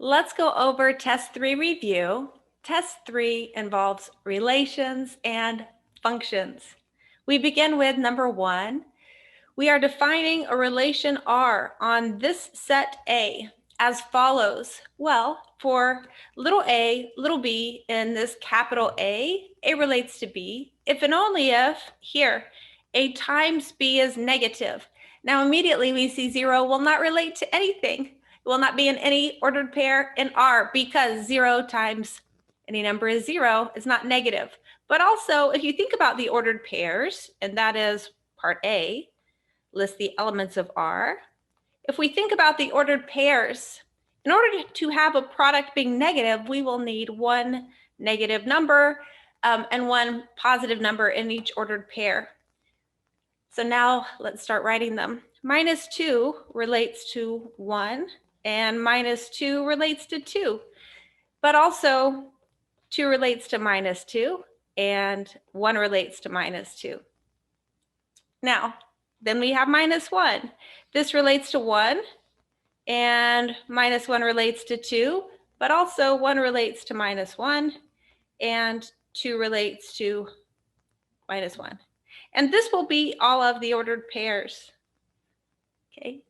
Let's go over test 3 review. Test 3 involves relations and functions. We begin with number 1. We are defining a relation R on this set A as follows. Well, for little a, little b in this capital A relates to B, if and only if, here, A times B is negative. Now immediately we see 0 will not relate to anything. It will not be in any ordered pair in R because 0 times any number is 0 is not negative. But also, if you think about the ordered pairs, and that is part A, list the elements of R. If we think about the ordered pairs, in order to have a product being negative, we will need one negative number and one positive number in each ordered pair. So now let's start writing them. Minus 2 relates to 1, and minus 2 relates to 2. But also 2 relates to minus 2, and 1 relates to minus 2. Now, then we have minus 1. This relates to 1, and minus 1 relates to 2, but also 1 relates to minus 1, and 2 relates to minus 1. And this will be all of the ordered pairs. Okay.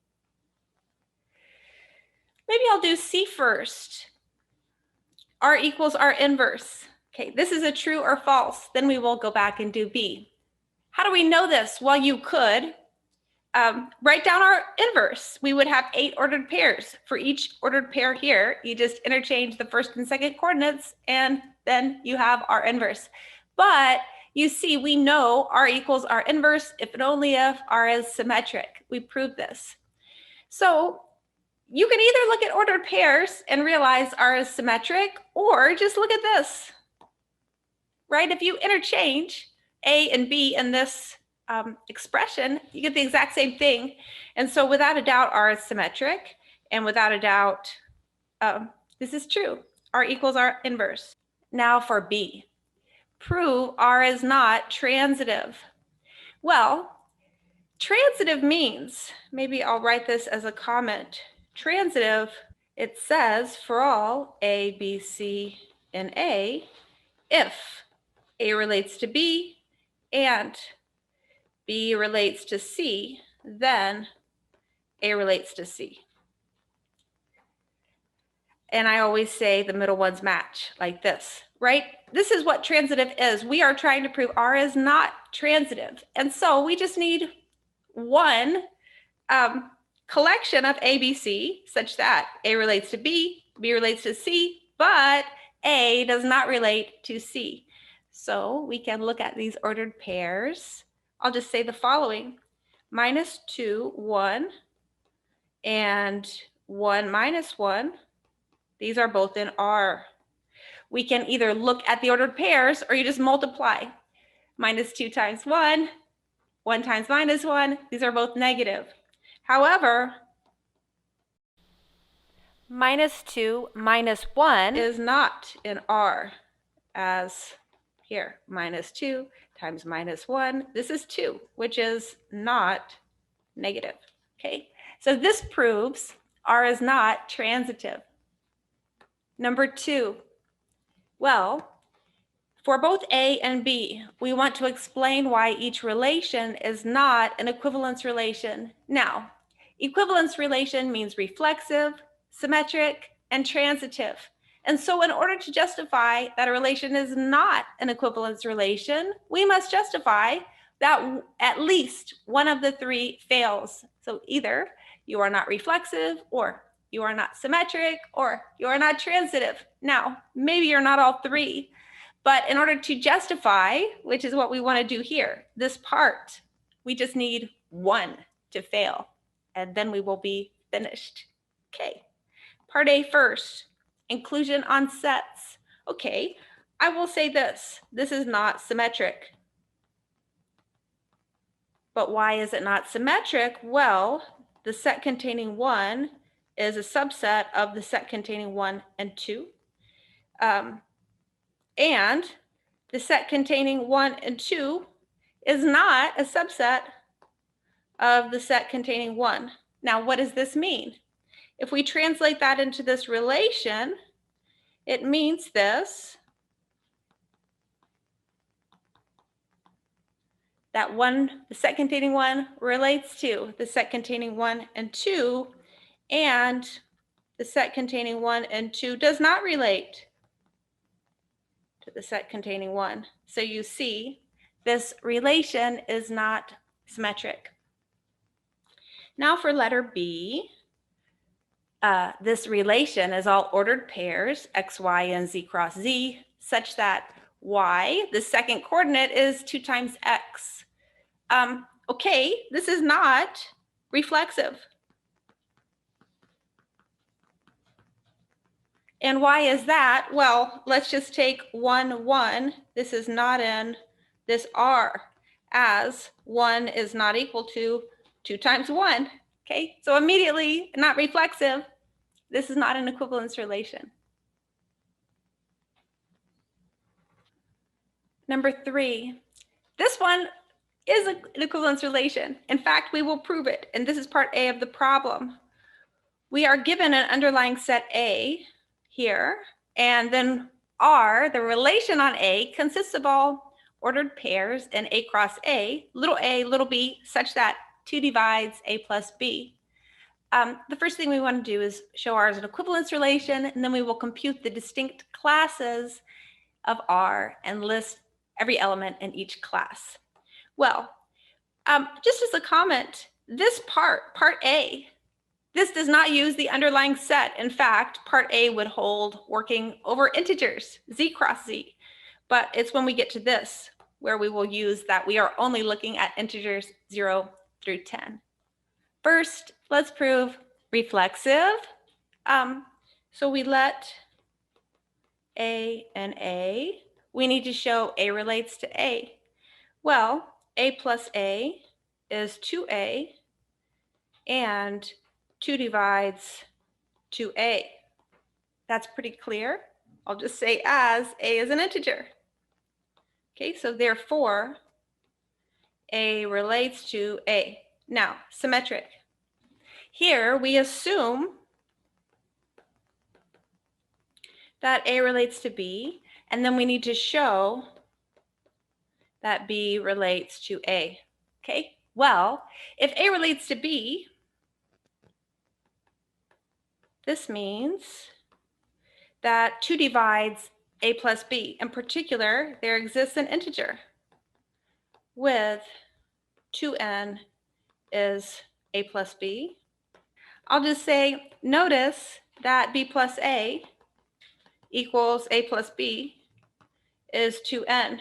Maybe I'll do C first. R equals R inverse. Okay, this is a true or false. Then we will go back and do B. How do we know this? Well, you could write down our inverse. We would have 8 ordered pairs. For each ordered pair here, you just interchange the first and second coordinates, and then you have R inverse. But you see, we know R equals R inverse if and only if R is symmetric. We proved this. So you can either look at ordered pairs and realize R is symmetric, or just look at this, right? If you interchange A and B in this expression, you get the exact same thing. And so without a doubt, R is symmetric, and without a doubt, this is true. R equals R inverse. Now for B. Prove R is not transitive. Well, transitive means, maybe I'll write this as a comment. Transitive, it says for all A, B, C, and A, if A relates to B and B relates to C, then A relates to C. And I always say the middle ones match like this, right? This is what transitive is. We are trying to prove R is not transitive. And so we just need one collection of A, B, C, such that A relates to B, B relates to C, but A does not relate to C. So we can look at these ordered pairs. I'll just say the following: minus 2, 1, and 1 minus 1. These are both in R. We can either look at the ordered pairs, or you just multiply. Minus 2 times 1, 1 times minus 1. These are both negative. However, minus 2 minus 1 is not in R, as here. Minus 2 times minus 1. This is 2, which is not negative. Okay, so this proves R is not transitive. Number 2, well, for both A and B, we want to explain why each relation is not an equivalence relation. Now, equivalence relation means reflexive, symmetric, and transitive. And so in order to justify that a relation is not an equivalence relation, we must justify that at least one of the 3 fails. So either you are not reflexive, or you are not symmetric, or you are not transitive. Now, maybe you're not all 3, but in order to justify, which is what we want to do here, this part, we just need 1 to fail, and then we will be finished. Okay, part A first, inclusion on sets. Okay, I will say this is not symmetric. But why is it not symmetric? Well, the set containing 1 is a subset of the set containing 1 and 2. And the set containing 1 and 2 is not a subset of the set containing 1. Now, what does this mean? If we translate that into this relation, it means this, that one, the set containing 1 relates to the set containing 1 and 2, and the set containing 1 and 2 does not relate to the set containing 1. So you see, this relation is not symmetric. Now for letter B, this relation is all ordered pairs, x, y, and z cross z, such that y, the second coordinate, is 2 times x. Okay, this is not reflexive. And why is that? Well, let's just take 1, 1. This is not in this r, as 1 is not equal to 2 times 1. Okay, so immediately not reflexive. This is not an equivalence relation. Number 3, this one is an equivalence relation. In fact, we will prove it, and this is part A of the problem. We are given an underlying set A here, and then R, the relation on A, consists of all ordered pairs in A cross A, little b, such that 2 divides A plus B. The first thing we want to do is show R as an equivalence relation, and then we will compute the distinct classes of R and list every element in each class. Well, just as a comment, this part A, this does not use the underlying set. In fact, part A would hold working over integers, z cross z. But it's when we get to this where we will use that we are only looking at integers 0 through 10. First, let's prove reflexive. So we let A and A. We need to show A relates to A. Well, A plus A is 2A, and 2 divides 2A. That's pretty clear. I'll just say as A is an integer. Okay, so therefore, A relates to A. Now, symmetric. Here, we assume that A relates to B, and then we need to show that B relates to A. Okay, well, if A relates to B, this means that 2 divides A plus B. In particular, there exists an integer with 2n is A plus B. I'll just say, notice that B plus A equals A plus B is 2n.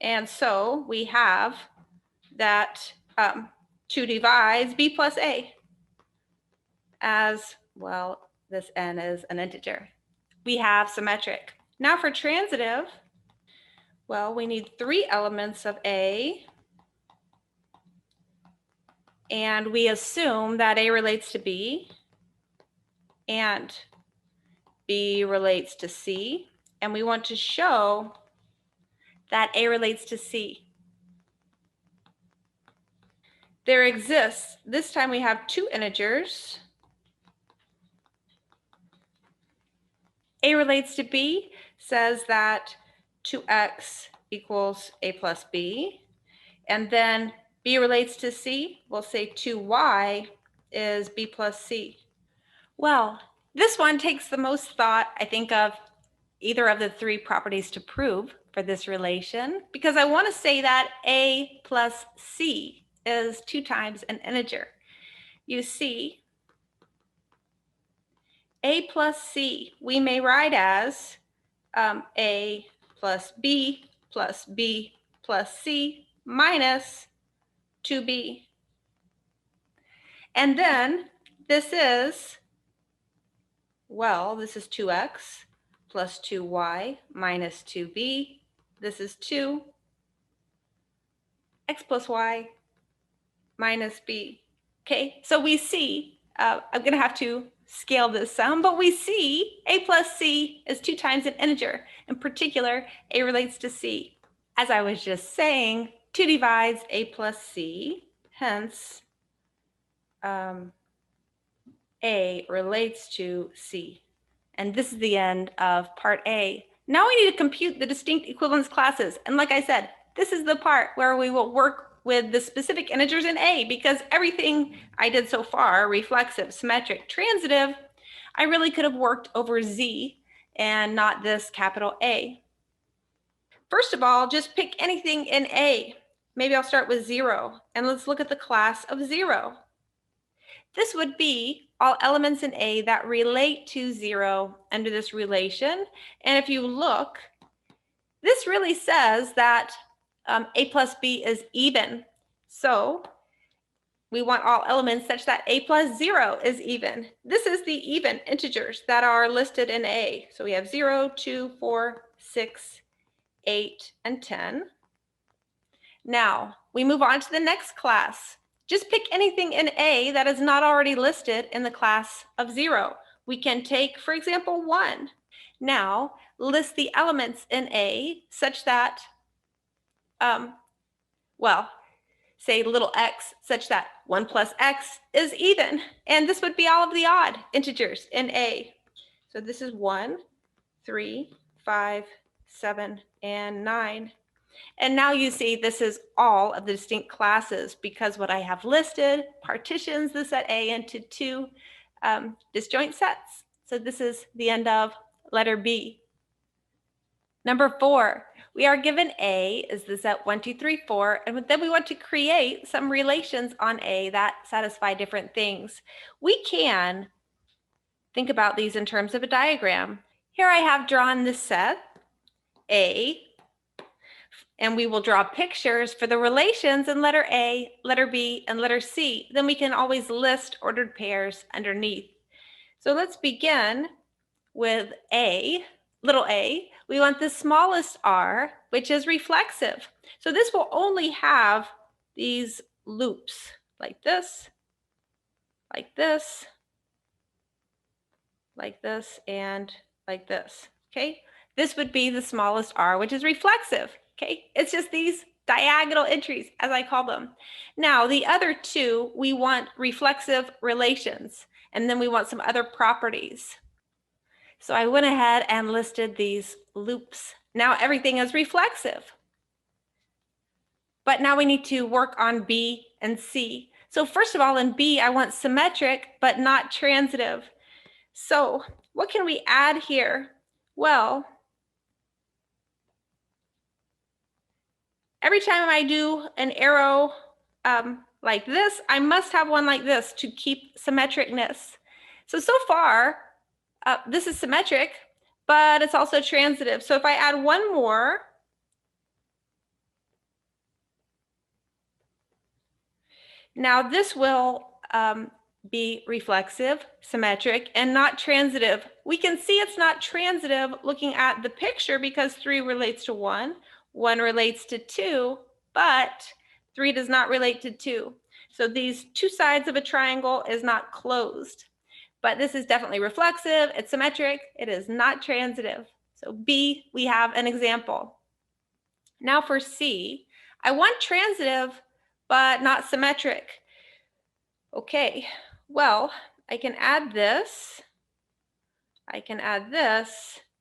And so we have that 2 divides B plus A, as well, this n is an integer. We have symmetric. Now for transitive, well, we need 3 elements of A, and we assume that A relates to B, and B relates to C, and we want to show that A relates to C. There exists, this time we have 2 integers. A relates to B says that 2x equals A plus B, and then B relates to C, we'll say 2y is B plus C. Well, this one takes the most thought, I think, of either of the 3 properties to prove for this relation, because I want to say that A plus C is 2 times an integer. You see, A plus C we may write as A plus B plus B plus C minus 2B. And then this is, well, this is 2x plus 2y minus 2b. This is 2x plus y minus b. Okay, so we see, I'm going to have to scale this some, but we see A plus C is 2 times an integer. In particular, A relates to C. As I was just saying, 2 divides A plus C, hence A relates to C. And this is the end of part A. Now we need to compute the distinct equivalence classes. And like I said, this is the part where we will work with the specific integers in A, because everything I did so far, reflexive, symmetric, transitive, I really could have worked over Z and not this capital A. First of all, just pick anything in A. Maybe I'll start with 0, and let's look at the class of 0. This would be all elements in A that relate to 0 under this relation. And if you look, this really says that A plus B is even. So we want all elements such that A plus 0 is even. This is the even integers that are listed in A. So we have 0, 2, 4, 6, 8, and 10. Now, we move on to the next class. Just pick anything in A that is not already listed in the class of 0. We can take, for example, 1. Now, list the elements in A such that, say little x, such that 1 plus x is even. And this would be all of the odd integers in A. So this is 1, 3, 5, 7, and 9. And now you see this is all of the distinct classes, because what I have listed partitions the set A into two disjoint sets. So this is the end of letter B. Number 4, we are given A is the set 1, 2, 3, 4, and then we want to create some relations on A that satisfy different things. We can think about these in terms of a diagram. Here I have drawn this set A, and we will draw pictures for the relations in letter A, letter B, and letter C. Then we can always list ordered pairs underneath. So let's begin with A, little a. We want the smallest r, which is reflexive. So this will only have these loops like this, like this, like this, and like this, okay? This would be the smallest r, which is reflexive, okay? It's just these diagonal entries, as I call them. Now, the other two, we want reflexive relations, and then we want some other properties. So I went ahead and listed these loops. Now everything is reflexive. But now we need to work on B and C. So first of all, in B, I want symmetric, but not transitive. So what can we add here? Well, every time I do an arrow like this, I must have one like this to keep symmetricness. So far, this is symmetric, but it's also transitive. So if I add one more, now this will be reflexive, symmetric, and not transitive. We can see it's not transitive looking at the picture because 3 relates to 1, 1 relates to 2, but 3 does not relate to 2. So these two sides of a triangle is not closed. But this is definitely reflexive, it's symmetric, it is not transitive. So B, we have an example. Now for C, I want transitive, but not symmetric. Okay, well, I can add this,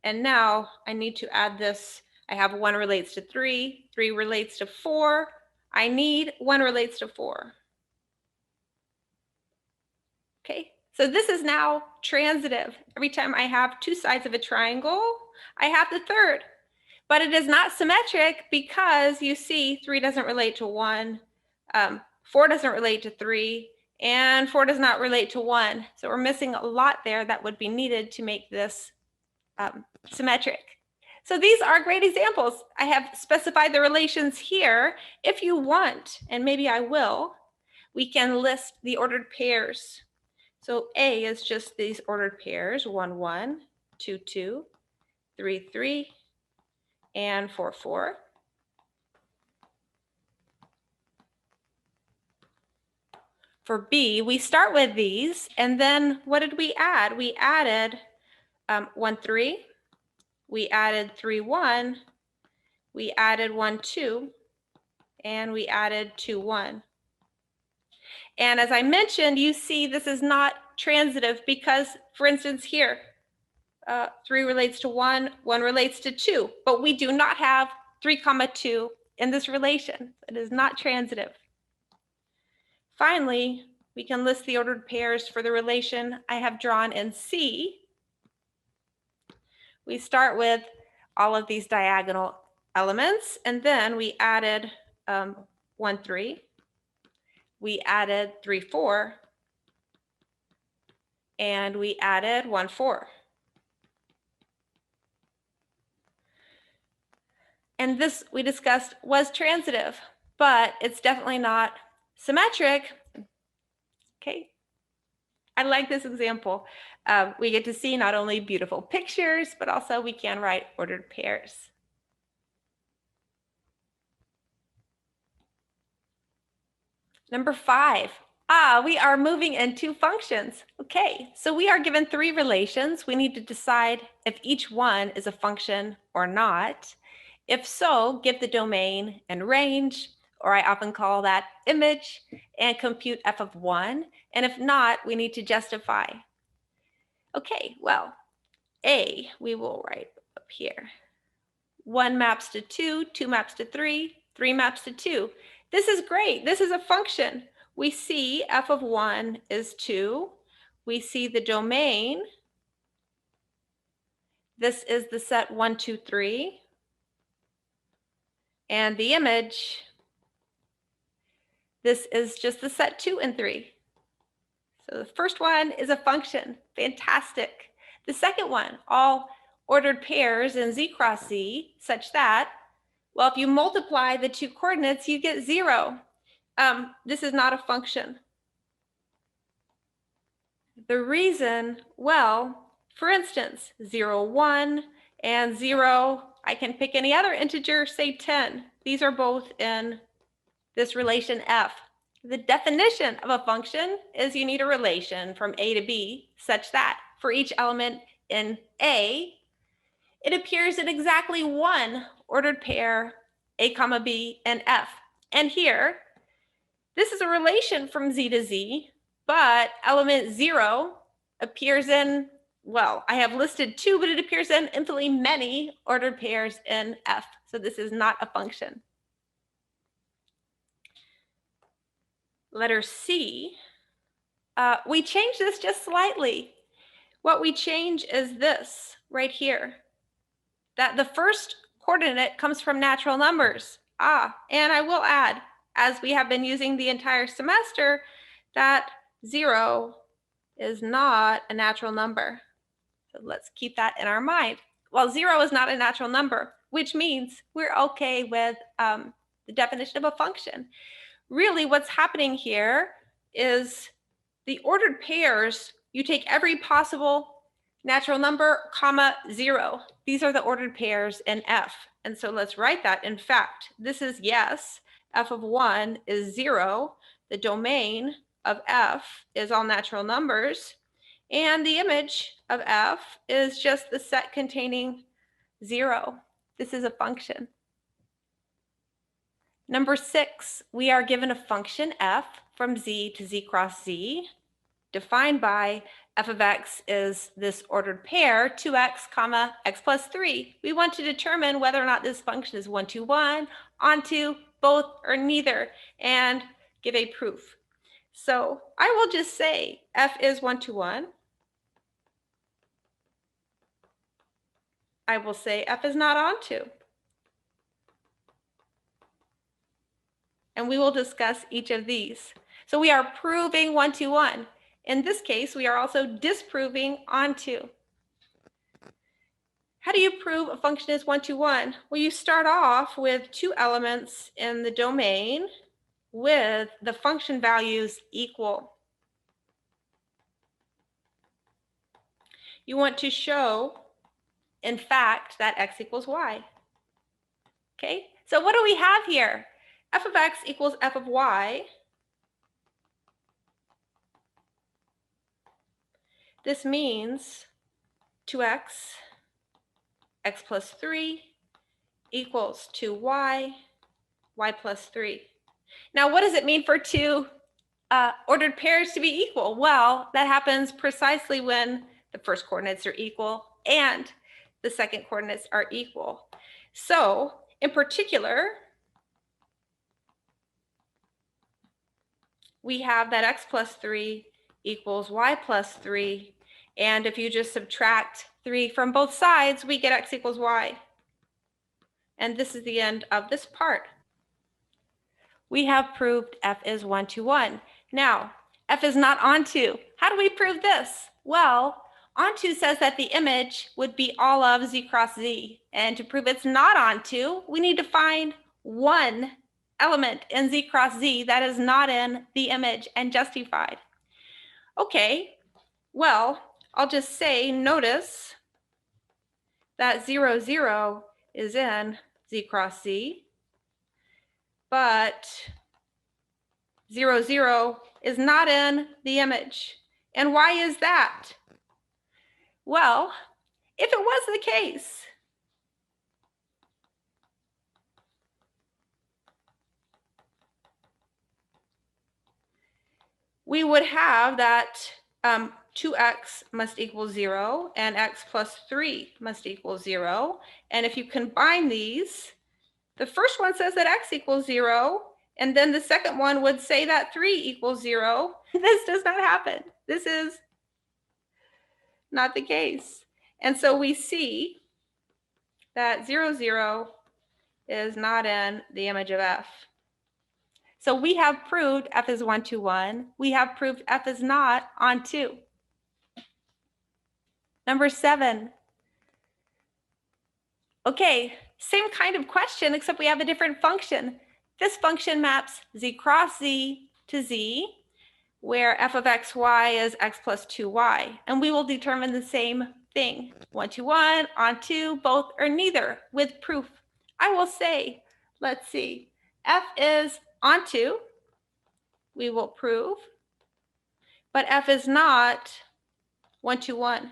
and now I need to add this. I have 1 relates to 3, 3 relates to 4. I need 1 relates to 4. Okay, so this is now transitive. Every time I have two sides of a triangle, I have the third. But it is not symmetric because you see 3 doesn't relate to 1, 4 doesn't relate to 3, and 4 does not relate to 1. So we're missing a lot there that would be needed to make this symmetric. So these are great examples. I have specified the relations here. If you want, and maybe I will, we can list the ordered pairs. So A is just these ordered pairs, 1, 1, 2, 2, 3, 3, and 4, 4. For B, we start with these, and then what did we add? We added 1, 3, we added 3, 1, we added 1, 2, and we added 2, 1. And as I mentioned, you see this is not transitive because, for instance, here, 3 relates to 1, 1 relates to 2, but we do not have 3 comma 2 in this relation. It is not transitive. Finally, we can list the ordered pairs for the relation I have drawn in C. We start with all of these diagonal elements, and then we added 1, 3. We added 3, 4. And we added 1, 4. And this, we discussed, was transitive, but it's definitely not symmetric. Okay, I like this example. We get to see not only beautiful pictures, but also we can write ordered pairs. Number 5. We are moving into functions. Okay, so we are given 3 relations. We need to decide if each one is a function or not. If so, give the domain and range, or I often call that image, and compute f of 1. And if not, we need to justify. Okay, well, A, we will write up here. 1 maps to 2, 2 maps to 3, 3 maps to 2. This is great. This is a function. We see f of 1 is 2. We see the domain. This is the set 1, 2, 3. And the image, this is just the set 2 and 3. So the first one is a function. Fantastic. The second one, all ordered pairs in z cross z, such that, well, if you multiply the 2 coordinates, you get 0. This is not a function. The reason, well, for instance, 0, 1, and 0, I can pick any other integer, say 10. These are both in this relation f. The definition of a function is you need a relation from a to b such that for each element in A, it appears in exactly 1 ordered pair a comma b and f. And here, this is a relation from z to z, but element 0 appears in, well, I have listed 2, but it appears in infinitely many ordered pairs in f. So this is not a function. Letter C, we change this just slightly. What we change is this right here, that the first coordinate comes from natural numbers. And I will add, as we have been using the entire semester, that 0 is not a natural number. So let's keep that in our mind. Well, 0 is not a natural number, which means we're okay with the definition of a function. Really, what's happening here is the ordered pairs, you take every possible natural number, comma, 0. These are the ordered pairs in f. And so let's write that. In fact, this is yes, f of 1 is 0. The domain of f is all natural numbers. And the image of f is just the set containing 0. This is a function. Number 6, we are given a function f from z to z cross z, defined by f of x is this ordered pair, 2x comma x plus 3. We want to determine whether or not this function is 1 to 1, onto, both, or neither, and give a proof. So I will just say f is 1 to 1. I will say f is not onto. And we will discuss each of these. So we are proving 1 to 1. In this case, we are also disproving onto. How do you prove a function is 1 to 1? Well, you start off with 2 elements in the domain with the function values equal. You want to show, in fact, that x equals y. Okay, so what do we have here? F of x equals f of y. This means 2x, x plus 3 equals 2y, y plus 3. Now, what does it mean for 2 ordered pairs to be equal? Well, that happens precisely when the first coordinates are equal and the second coordinates are equal. So, in particular, we have that x plus 3 equals y plus 3. And if you just subtract 3 from both sides, we get x equals y. And this is the end of this part. We have proved f is 1 to 1. Now, f is not onto. How do we prove this? Well, onto says that the image would be all of z cross z. And to prove it's not onto, we need to find one element in z cross z that is not in the image and justified. Okay, well, I'll just say, notice that 0, 0 is in z cross z, but 0, 0 is not in the image. And why is that? Well, if it was the case, we would have that 2x must equal 0 and x plus 3 must equal 0. And if you combine these, the first one says that x equals 0, and then the second one would say that 3 equals 0. This does not happen. This is not the case. And so we see that 0, 0 is not in the image of f. So we have proved f is 1 to 1. We have proved f is not onto. Number 7. Okay, same kind of question, except we have a different function. This function maps z cross z to z, where f of xy is x plus 2y. And we will determine the same thing, 1 to 1, onto, both, or neither, with proof. I will say, let's see, f is onto, we will prove, but f is not 1 to 1.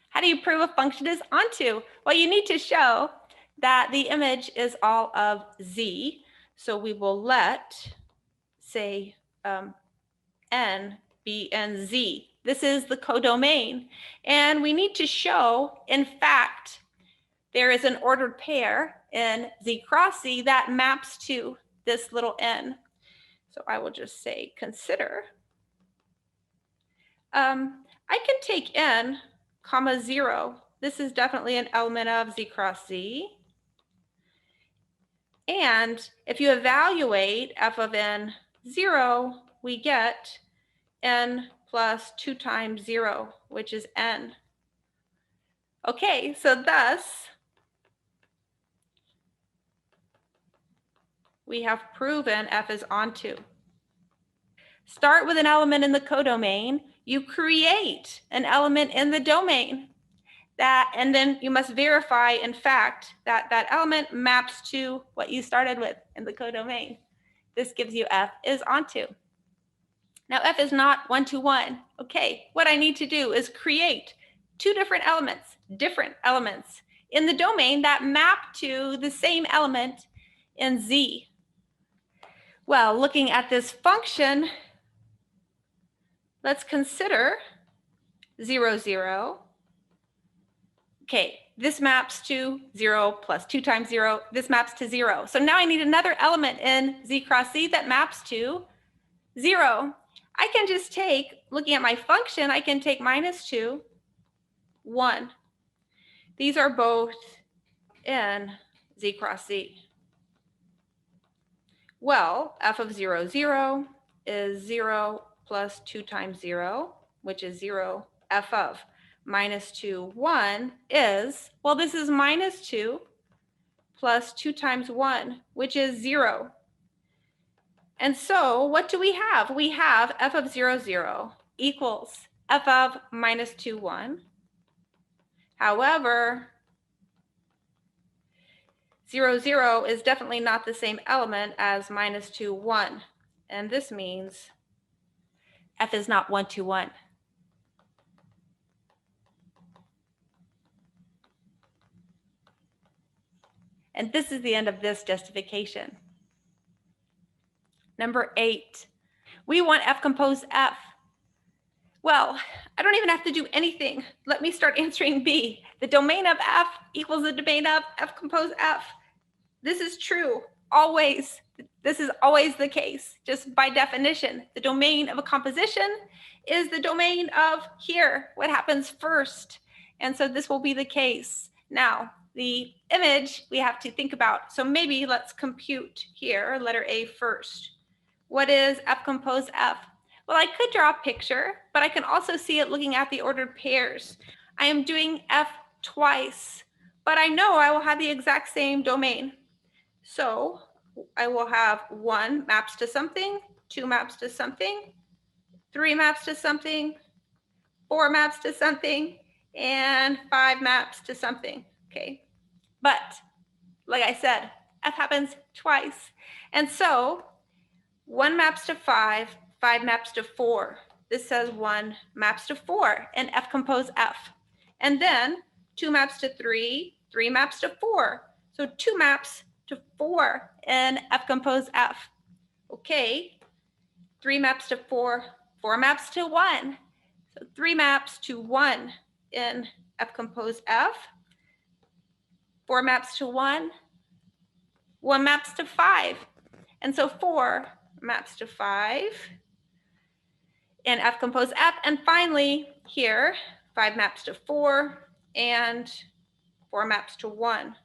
How do you prove a function is onto? Well, you need to show that the image is all of z. So we will let, say, n be in z. This is the codomain. And we need to show, in fact, there is an ordered pair in z cross z that maps to this little n. So I will just say consider. I can take n, comma 0. This is definitely an element of z cross z. And if you evaluate f of n 0, we get n plus 2 times 0, which is n. Okay, so thus we have proven f is onto. Start with an element in the codomain. You create an element in the domain. And then you must verify, in fact, that that element maps to what you started with in the codomain. This gives you f is onto. Now f is not 1 to 1. Okay, what I need to do is create two different elements in the domain that map to the same element in z. Well, looking at this function, let's consider 0, 0. Okay, this maps to 0 plus 2 times 0. This maps to 0. So now I need another element in z cross z that maps to 0. I can just take, looking at my function, I can take minus 2, 1. These are both in z cross z. Well, f of 0, 0 is 0 plus 2 times 0, which is 0. F of minus 2, 1 is, well, this is minus 2 plus 2 times 1, which is 0. And so what do we have? We have f of 0, 0 equals f of minus 2, 1. However, 0, 0 is definitely not the same element as minus 2, 1. And this means f is not 1 to 1. And this is the end of this justification. Number 8, we want F compose F. Well, I don't even have to do anything. Let me start answering B. The domain of F equals the domain of F compose F. This is true, always. This is always the case, just by definition. The domain of a composition is the domain of here, what happens first. And so this will be the case. Now, the image we have to think about. So maybe let's compute here, letter A first. What is F compose F? Well, I could draw a picture, but I can also see it looking at the ordered pairs. I am doing F twice, but I know I will have the exact same domain. So I will have 1 maps to something, 2 maps to something, 3 maps to something, 4 maps to something, and 5 maps to something, okay? But like I said, F happens twice. And so 1 maps to 5, 5 maps to 4. This says 1 maps to 4 in F compose F. And then 2 maps to 3, 3 maps to 4. So 2 maps to 4 in F compose F. Okay, 3 maps to 4, 4 maps to 1. So 3 maps to 1 in F compose F. 4 maps to 1, 1 maps to 5. And so 4 maps to 5 in F compose F. And finally here, 5 maps to 4 and 4 maps to 1.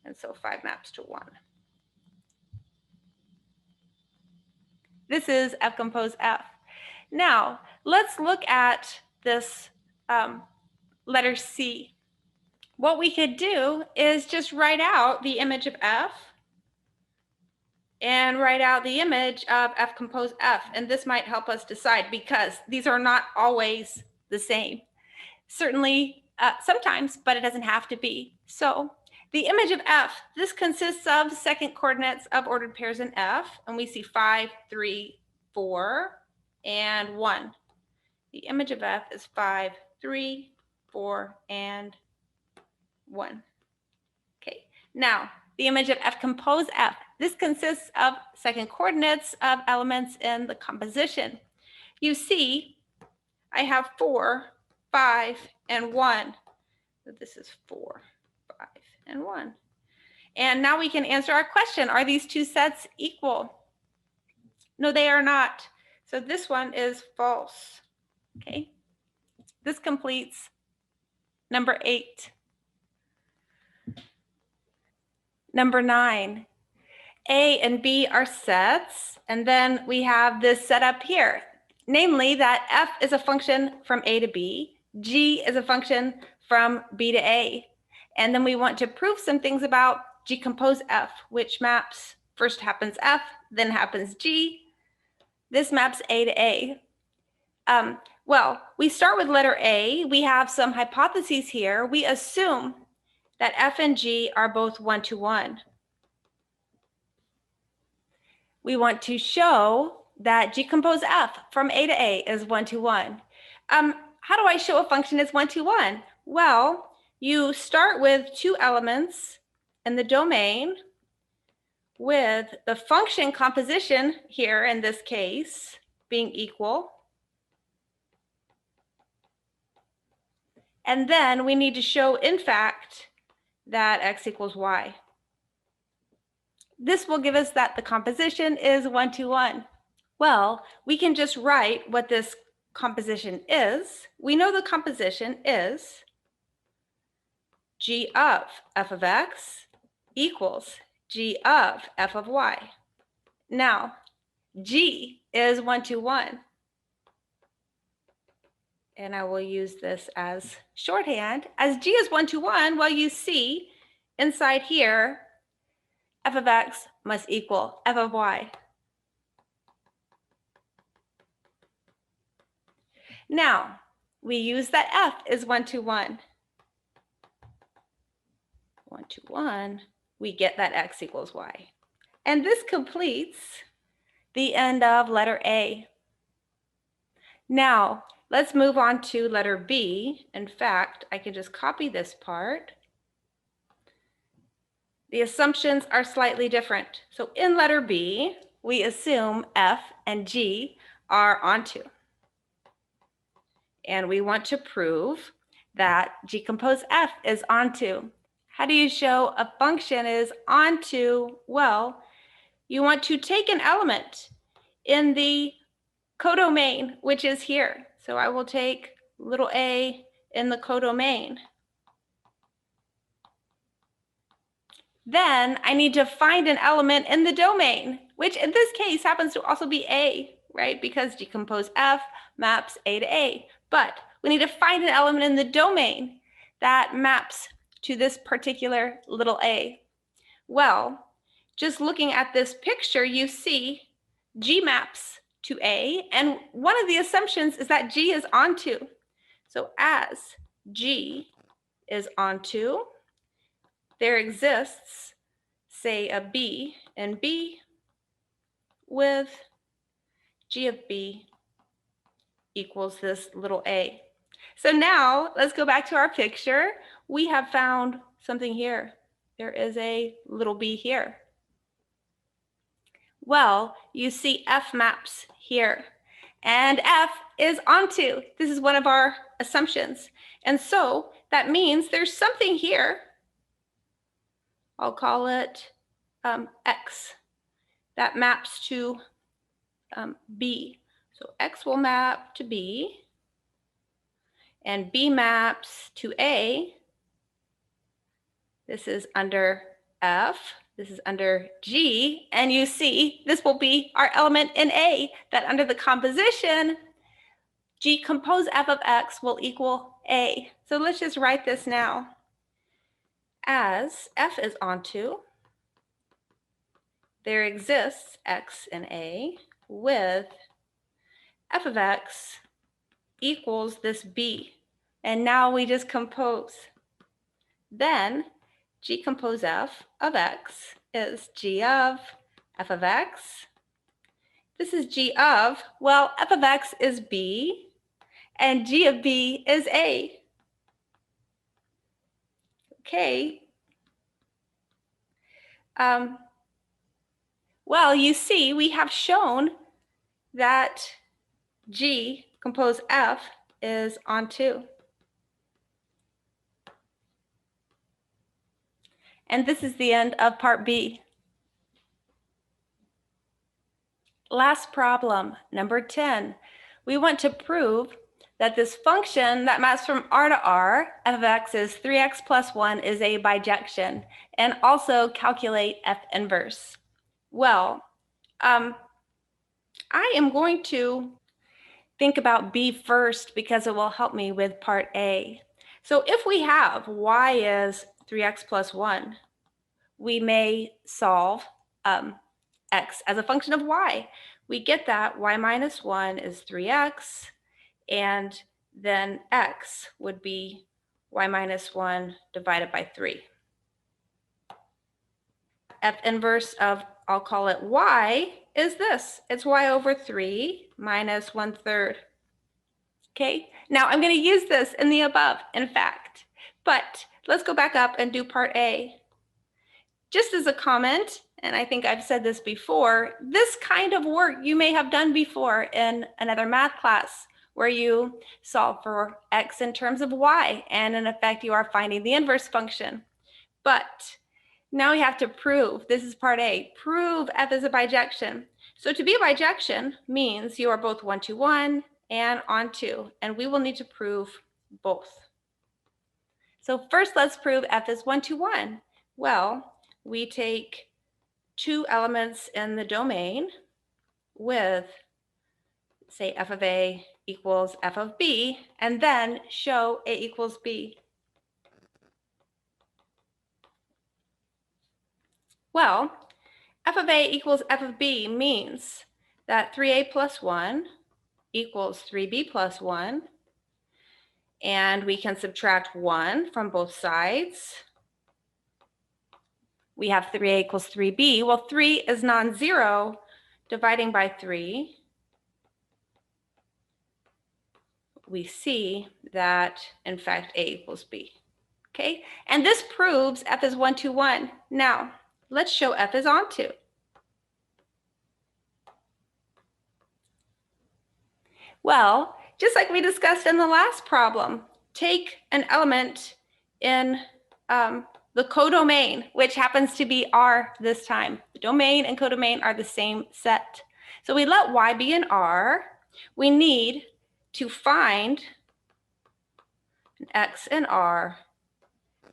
And so 5 maps to 1. This is F compose F. Now, let's look at this letter C. What we could do is just write out the image of F and write out the image of F compose F. And this might help us decide because these are not always the same. Certainly sometimes, but it doesn't have to be. So the image of F, this consists of second coordinates of ordered pairs in F, and we see 5, 3, 4, and 1. The image of F is 5, 3, 4, and 1. Okay, now the image of F compose F. This consists of second coordinates of elements in the composition. You see, I have 4, 5, and 1. So this is 4, 5, and 1. And now we can answer our question. Are these two sets equal? No, they are not. So this one is false. Okay. This completes number 8. Number 9. A and B are sets, and then we have this set up here, namely that F is a function from A to B, G is a function from B to A. And then we want to prove some things about G compose F, which maps, first happens F, then happens G. This maps A to A. Well, we start with letter A. We have some hypotheses here. We assume that F and G are both 1-to-1. We want to show that G compose F from A to A is 1-to-1. How do I show a function is 1-to-1? Well, you start with 2 elements in the domain with the function composition here in this case being equal. And then we need to show, in fact, that x equals y. This will give us that the composition is 1-to-1. Well, we can just write what this composition is. We know the composition is g of f of x equals g of f of y. Now, g is 1-to-1. And I will use this as shorthand. As g is 1-to-1, well, you see inside here, f of x must equal f of y. Now, we use that f is 1-to-1. 1-to-1, we get that x equals y. And this completes the end of letter A. Now, let's move on to letter B. In fact, I can just copy this part. The assumptions are slightly different. So in letter B, we assume F and G are onto. And we want to prove that G compose F is onto. How do you show a function is onto? Well, you want to take an element in the codomain, which is here. So I will take little a in the codomain. Then I need to find an element in the domain, which in this case happens to also be A, right? Because decompose F maps A to A. But we need to find an element in the domain that maps to this particular little a. Well, just looking at this picture, you see G maps to A, and one of the assumptions is that G is onto. So as G is onto, there exists, say, a B in B with G of B equals this little a. So now let's go back to our picture. We have found something here. There is a little b here. Well, you see F maps here, and F is onto. This is one of our assumptions. And so that means there's something here. I'll call it X that maps to B. So X will map to B, and B maps to A. This is under F, this is under G, and you see this will be our element in A, that under the composition, G compose F of X will equal A. So let's just write this now. As F is onto, there exists X in A with F of X equals this B. And now we just compose. Then G compose F of X is G of F of X. This is G of, well, F of X is B, and G of B is A. Okay. Well, you see, we have shown that G compose F is onto. And this is the end of part B. Last problem, number 10. We want to prove that this function that maps from R to R, f of x is 3x plus 1, is a bijection, and also calculate f inverse. Well, I am going to think about B first because it will help me with part A. So if we have y is 3x plus 1, we may solve x as a function of y. We get that y minus 1 is 3x, and then x would be y minus 1 divided by 3. F inverse of, I'll call it y, is this. It's y over 3 minus 1/3. Okay, now I'm going to use this in the above, in fact. But let's go back up and do part A. Just as a comment, and I think I've said this before, this kind of work you may have done before in another math class where you solve for x in terms of y, and in effect you are finding the inverse function. But now we have to prove, this is part A, prove f is a bijection. So to be a bijection means you are both 1 to 1 and onto, and we will need to prove both. So first let's prove f is 1 to 1. Well, we take two elements in the domain with, say, f of A equals f of B, and then show A equals B. Well, f of A equals f of B means that 3A plus 1 equals 3B plus 1, and we can subtract 1 from both sides. We have 3A equals 3B. Well, 3 is non-zero. Dividing by 3, we see that, in fact, A equals B. Okay, and this proves f is 1 to 1. Now, let's show f is onto. Well, just like we discussed in the last problem, take an element in the codomain, which happens to be R this time. The domain and codomain are the same set. So we let Y be in R. We need to find an X in R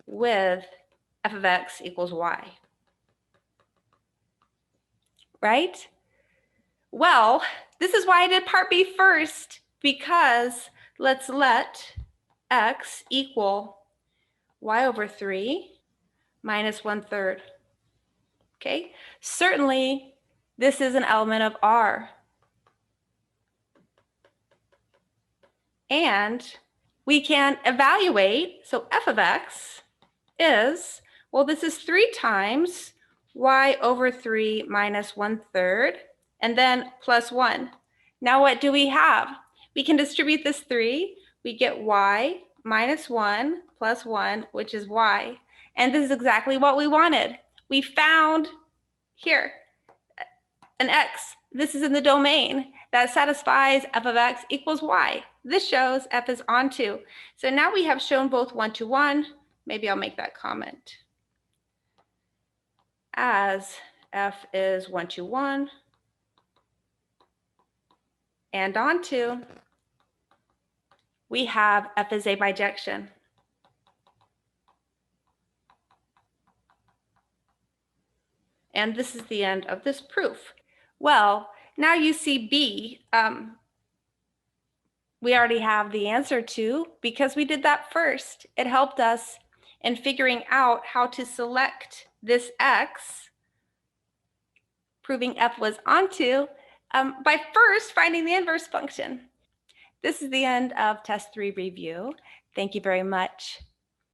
with f of X equals Y. Right? Well, this is why I did part B first, because let's let X equal Y over 3 minus 1/3. Okay, certainly this is an element of R. And we can evaluate, so f of X is, well, this is 3 times Y over 3 minus 1/3, and then plus 1. Now what do we have? We can distribute this 3. We get Y minus 1 plus 1, which is Y. And this is exactly what we wanted. We found here an X. This is in the domain that satisfies f of X equals Y. This shows f is onto. So now we have shown both 1 to 1. Maybe I'll make that comment. As f is 1 to 1 and onto, we have f is a bijection. And this is the end of this proof. Well, now you see B, we already have the answer to, because we did that first. It helped us in figuring out how to select this X, proving f was onto, by first finding the inverse function. This is the end of test 3 review. Thank you very much.